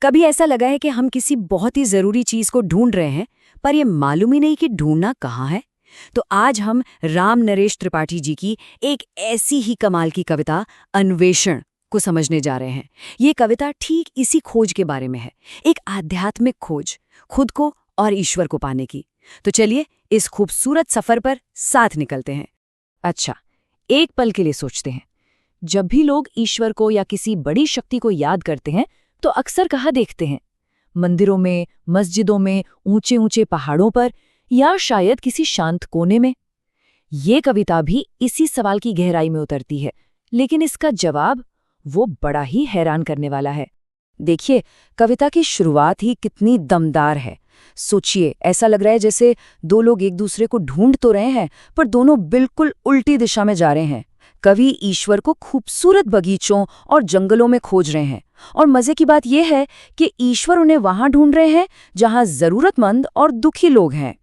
कभी ऐसा लगा है कि हम किसी बहुत ही जरूरी चीज को ढूंढ रहे हैं, पर ये मालूम ही नहीं कि ढूंढना कहाँ है। तो आज हम राम नरेश त्रिपाठी जी की एक ऐसी ही कमाल की कविता अन्वेषण को समझने जा रहे हैं। ये कविता ठीक इसी खोज के बारे में है, एक आध्यात्मिक खोज, खुद को और ईश्वर को पाने की। तो चलिए इस खूबसूरत सफर पर साथ निकलते हैं। अच्छा, एक पल के लिए सोचते हैं। जब भी लोग ईश्वर को या किसी बड़ी शक्ति को याद करते हैं तो अक्सर कहाँ देखते हैं? मंदिरों में, मस्जिदों में, ऊंचे ऊंचे पहाड़ों पर, या शायद किसी शांत कोने में। ये कविता भी इसी सवाल की गहराई में उतरती है, लेकिन इसका जवाब वो बड़ा ही हैरान करने वाला है। देखिए, कविता की शुरुआत ही कितनी दमदार है। सोचिए, ऐसा लग रहा है जैसे दो लोग एक दूसरे को ढूंढ तो रहे हैं, पर दोनों बिल्कुल उल्टी दिशा में जा रहे हैं। कवि ईश्वर को खूबसूरत बगीचों और जंगलों में खोज रहे हैं, और मजे की बात यह है कि ईश्वर उन्हें वहां ढूंढ रहे हैं जहां जरूरतमंद और दुखी लोग हैं।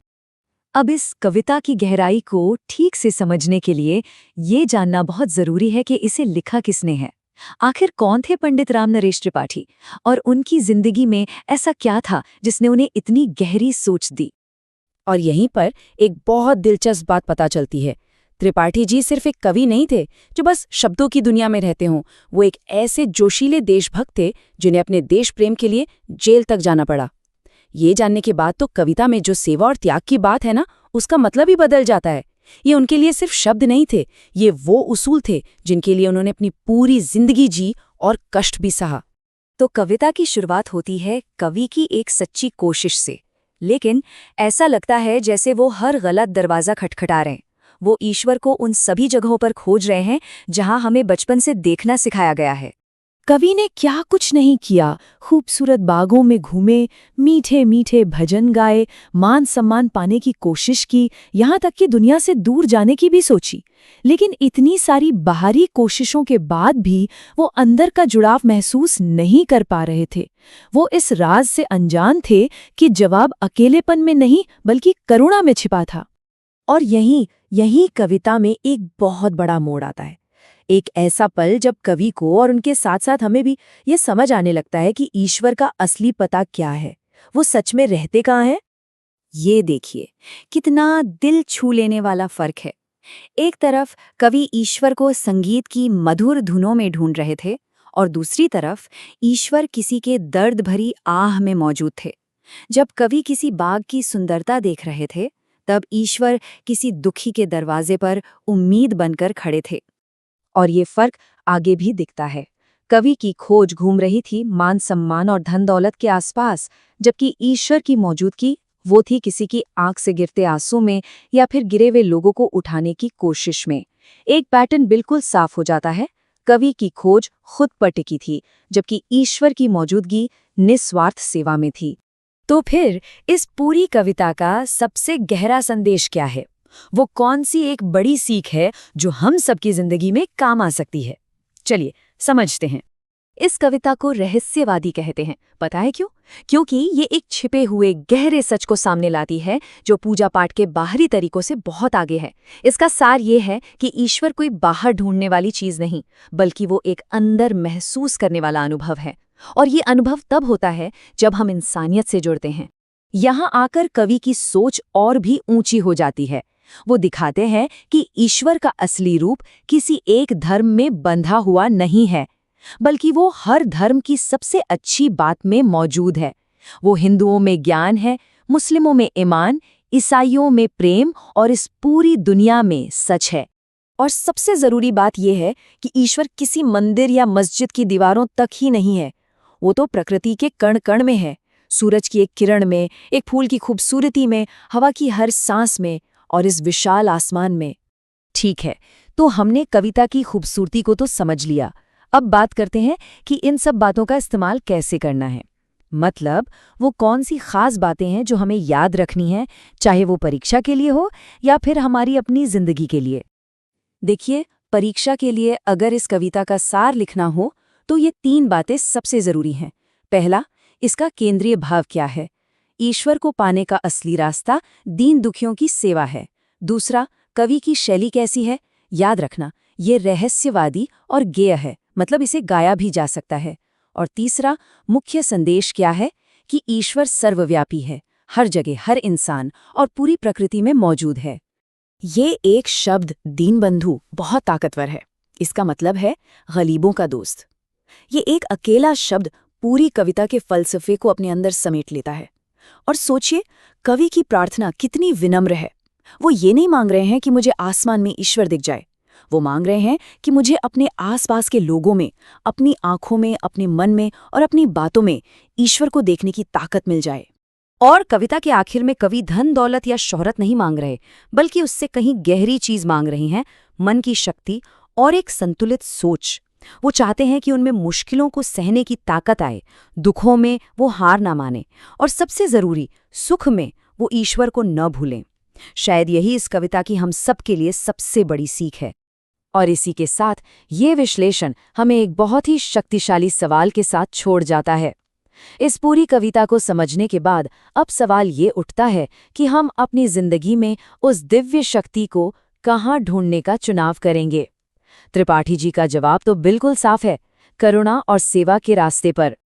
अब इस कविता की गहराई को ठीक से समझने के लिए ये जानना बहुत जरूरी है कि इसे लिखा किसने है। आखिर कौन थे पंडित राम नरेश त्रिपाठी, और उनकी जिंदगी में ऐसा क्या था जिसने उन्हें इतनी गहरी सोच दी। और यहीं पर एक बहुत दिलचस्प बात पता चलती है। त्रिपाठी जी सिर्फ एक कवि नहीं थे जो बस शब्दों की दुनिया में रहते हों। वो एक ऐसे जोशीले देशभक्त थे जिन्हें अपने देश प्रेम के लिए जेल तक जाना पड़ा। ये जानने के बाद तो कविता में जो सेवा और त्याग की बात है ना, उसका मतलब ही बदल जाता है। ये उनके लिए सिर्फ शब्द नहीं थे, ये वो उसूल थे जिनके लिए उन्होंने अपनी पूरी जिंदगी जी और कष्ट भी सहा। तो कविता की शुरुआत होती है कवि की एक सच्ची कोशिश से, लेकिन ऐसा लगता है जैसे वो हर गलत दरवाजा खटखटा रहे हैं। वो ईश्वर को उन सभी जगहों पर खोज रहे हैं जहां हमें बचपन से देखना सिखाया गया है। कवि ने क्या कुछ नहीं किया। खूबसूरत बागों में घूमे, मीठे मीठे भजन गाए, मान सम्मान पाने की कोशिश की, यहाँ तक कि दुनिया से दूर जाने की भी सोची। लेकिन इतनी सारी बाहरी कोशिशों के बाद भी वो अंदर का जुड़ाव महसूस नहीं कर पा रहे थे। वो इस राज से अनजान थे कि जवाब अकेलेपन में नहीं बल्कि करुणा में छिपा था। और यही कविता में एक बहुत बड़ा मोड़ आता है। एक ऐसा पल जब कवि को और उनके साथ साथ हमें भी ये समझ आने लगता है कि ईश्वर का असली पता क्या है, वो सच में रहते कहाँ हैं। ये देखिए, कितना दिल छू लेने वाला फर्क है। एक तरफ कवि ईश्वर को संगीत की मधुर धुनों में ढूंढ रहे थे, और दूसरी तरफ ईश्वर किसी के दर्द भरी आह में मौजूद थे। जब कवि किसी बाग की सुंदरता देख रहे थे, तब ईश्वर किसी दुखी के दरवाजे पर उम्मीद बनकर खड़े थे। और ये फर्क आगे भी दिखता है। कवि की खोज घूम रही थी मान सम्मान और धन दौलत के आसपास, जबकि ईश्वर की मौजूदगी वो थी किसी की आंख से गिरते आंसू में या फिर गिरे हुए लोगों को उठाने की कोशिश में। एक पैटर्न बिल्कुल साफ हो जाता है। कवि की खोज खुद पर टिकी थी, जबकि ईश्वर की मौजूदगी निस्वार्थ सेवा में थी। तो फिर इस पूरी कविता का सबसे गहरा संदेश क्या है? वो कौन सी एक बड़ी सीख है जो हम सबकी जिंदगी में काम आ सकती है? चलिए समझते हैं। इस कविता को रहस्यवादी कहते हैं। पता है क्यों? क्योंकि ये एक छिपे हुए गहरे सच को सामने लाती है जो पूजा पाठ के बाहरी तरीकों से बहुत आगे है। इसका सार ये है कि ईश्वर कोई बाहर ढूंढने वाली चीज नहीं, बल्कि वो एक अंदर महसूस करने वाला अनुभव है। और ये अनुभव तब होता है जब हम इंसानियत से जुड़ते हैं। यहाँ आकर कवि की सोच और भी ऊंची हो जाती है। वो दिखाते हैं कि ईश्वर का असली रूप किसी एक धर्म में बंधा हुआ नहीं है, बल्कि वो हर धर्म की सबसे अच्छी बात में मौजूद है। वो हिंदुओं में ज्ञान है, मुस्लिमों में ईमान, ईसाइयों में प्रेम, और इस पूरी दुनिया में सच है। और सबसे जरूरी बात यह है कि ईश्वर किसी मंदिर या मस्जिद की दीवारों तक ही नहीं है। वो तो प्रकृति के कण कण में है, सूरज की एक किरण में, एक फूल की खूबसूरती में, हवा की हर सांस में, और इस विशाल आसमान में। ठीक है, तो हमने कविता की खूबसूरती को तो समझ लिया। अब बात करते हैं कि इन सब बातों का इस्तेमाल कैसे करना है। मतलब वो कौन सी खास बातें हैं जो हमें याद रखनी है, चाहे वो परीक्षा के लिए हो या फिर हमारी अपनी जिंदगी के लिए। देखिए, परीक्षा के लिए अगर इस कविता का सार लिखना हो तो ये 3 बातें सबसे जरूरी हैं। पहला, इसका केंद्रीय भाव क्या है? ईश्वर को पाने का असली रास्ता दीन दुखियों की सेवा है। दूसरा, कवि की शैली कैसी है? याद रखना, ये रहस्यवादी और गेय है, मतलब इसे गाया भी जा सकता है। और तीसरा, मुख्य संदेश क्या है कि ईश्वर सर्वव्यापी है, हर जगह, हर इंसान और पूरी प्रकृति में मौजूद है। ये एक शब्द दीनबंधु बहुत ताकतवर है। इसका मतलब है गरीबों का दोस्त। ये एक अकेला शब्द पूरी कविता के फलसफे को अपने अंदर समेट लेता है। और सोचिए, कवि की प्रार्थना कितनी विनम्र है। वो ये नहीं मांग रहे हैं कि मुझे आसमान में ईश्वर दिख जाए। वो मांग रहे हैं कि मुझे अपने आसपास के लोगों में, अपनी आंखों में, अपने मन में और अपनी बातों में ईश्वर को देखने की ताकत मिल जाए। और कविता के आखिर में कवि धन दौलत या शोहरत नहीं मांग रहे, बल्कि उससे कहीं गहरी चीज मांग रही हैं, मन की शक्ति और एक संतुलित सोच। वो चाहते हैं कि उनमें मुश्किलों को सहने की ताकत आए, दुखों में वो हार ना माने, और सबसे जरूरी, सुख में वो ईश्वर को न भूलें। शायद यही इस कविता की हम सब के लिए सबसे बड़ी सीख है। और इसी के साथ ये विश्लेषण हमें एक बहुत ही शक्तिशाली सवाल के साथ छोड़ जाता है। इस पूरी कविता को समझने के बाद अब सवाल ये उठता है कि हम अपनी जिंदगी में उस दिव्य शक्ति को कहाँ ढूंढने का चुनाव करेंगे। त्रिपाठी जी का जवाब तो बिल्कुल साफ है, करुणा और सेवा के रास्ते पर।